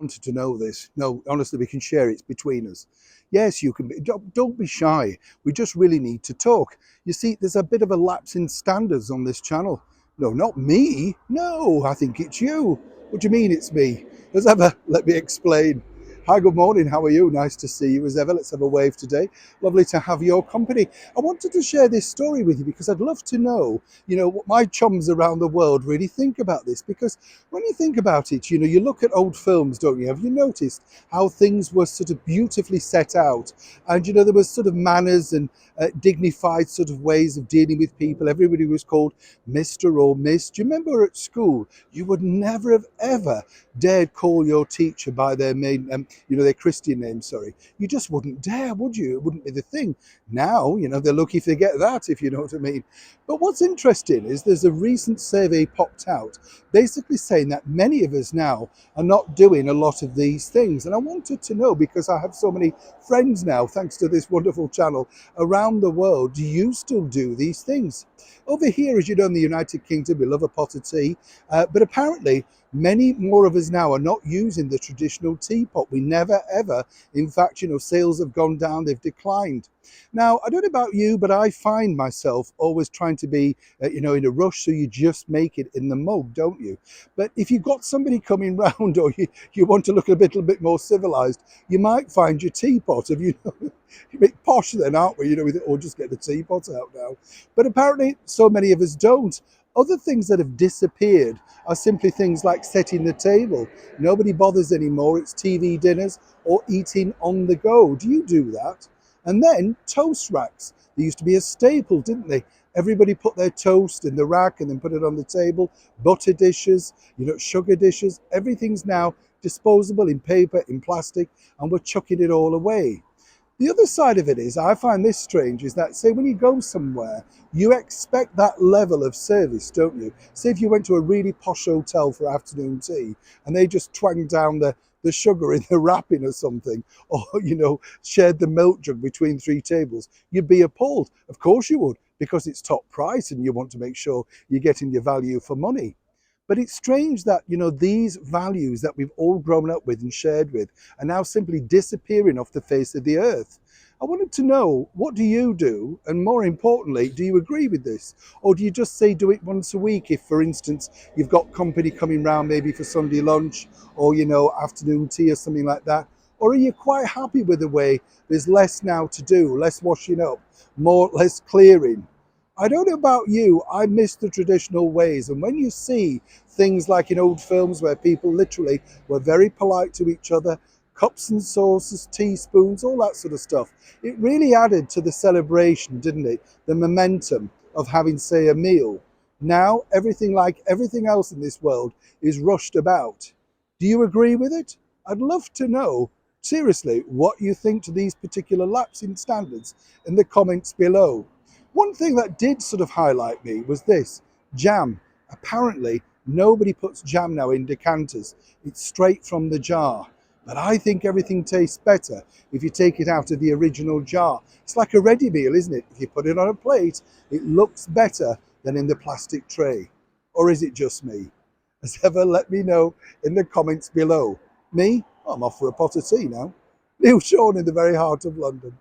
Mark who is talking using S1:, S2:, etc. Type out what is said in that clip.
S1: Wanted to know this. No, honestly, we can share it. It's between us. Yes, you can be. Don't be shy. We just really need to talk. You see, there's a bit of a lapse in standards on this channel. No, not me. No, I think it's you. What do you mean it's me? As ever, let me explain. Hi, good morning. How are you? Nice to see you as ever. Let's have a wave today. Lovely to have your company. I wanted to share this story with you because I'd love to know, what my chums around the world really think about this. Because when you think about it, you look at old films, don't you? Have you noticed how things were sort of beautifully set out? And, there was sort of manners and dignified sort of ways of dealing with people. Everybody was called Mr. or Miss. Do you remember at school, you would never have ever dared call your teacher by their main, their Christian name, sorry. You just wouldn't dare, would you? It wouldn't be the thing. Now, they're lucky if they get that, if you know what I mean. But what's interesting is there's a recent survey popped out basically saying that many of us now are not doing a lot of these things. And I wanted to know, because I have so many friends now, thanks to this wonderful channel around the world, do you still do these things? Over here, as you know, in the United Kingdom, we love a pot of tea, but apparently many more of us now are not using the traditional teapot. We never ever, in fact, sales have gone down, they've declined. Now, I don't know about you, but I find myself always trying to be, in a rush, so you just make it in the mug, don't you? But if you've got somebody coming round, or you want to look a little bit more civilized, you might find your teapot. Of you're a bit posh then, aren't we? Or just get the teapot out now. But apparently, so many of us don't. Other things that have disappeared are simply things like setting the table. Nobody bothers anymore. It's TV dinners or eating on the go. Do you do that? And then toast racks. They used to be a staple, didn't they? Everybody put their toast in the rack and then put it on the table. Butter dishes, sugar dishes. Everything's now disposable in paper, in plastic, and we're chucking it all away. The other side of it is, I find this strange, is that, say, when you go somewhere, you expect that level of service, don't you? Say if you went to a really posh hotel for afternoon tea and they just twanged down the sugar in the wrapping or something, or, shared the milk jug between three tables, you'd be appalled. Of course you would, because it's top price and you want to make sure you're getting your value for money. But it's strange that, these values that we've all grown up with and shared with are now simply disappearing off the face of the earth. I wanted to know, what do you do? And more importantly, do you agree with this? Or do you just say do it once a week if, for instance, you've got company coming round maybe for Sunday lunch or, afternoon tea or something like that? Or are you quite happy with the way there's less now to do, less washing up, less clearing? I don't know about you, I miss the traditional ways. And when you see things like in old films where people literally were very polite to each other, cups and saucers, teaspoons, all that sort of stuff, it really added to the celebration, didn't it? The momentum of having, say, a meal. Now, everything, like everything else in this world, is rushed about. Do you agree with it? I'd love to know, seriously, what you think to these particular lapsing standards in the comments below. One thing that did sort of highlight me was this: jam. Apparently, nobody puts jam now in decanters. It's straight from the jar. But I think everything tastes better if you take it out of the original jar. It's like a ready meal, isn't it? If you put it on a plate, it looks better than in the plastic tray. Or is it just me? As ever, let me know in the comments below. Me? I'm off for a pot of tea now. Neil Sean in the very heart of London.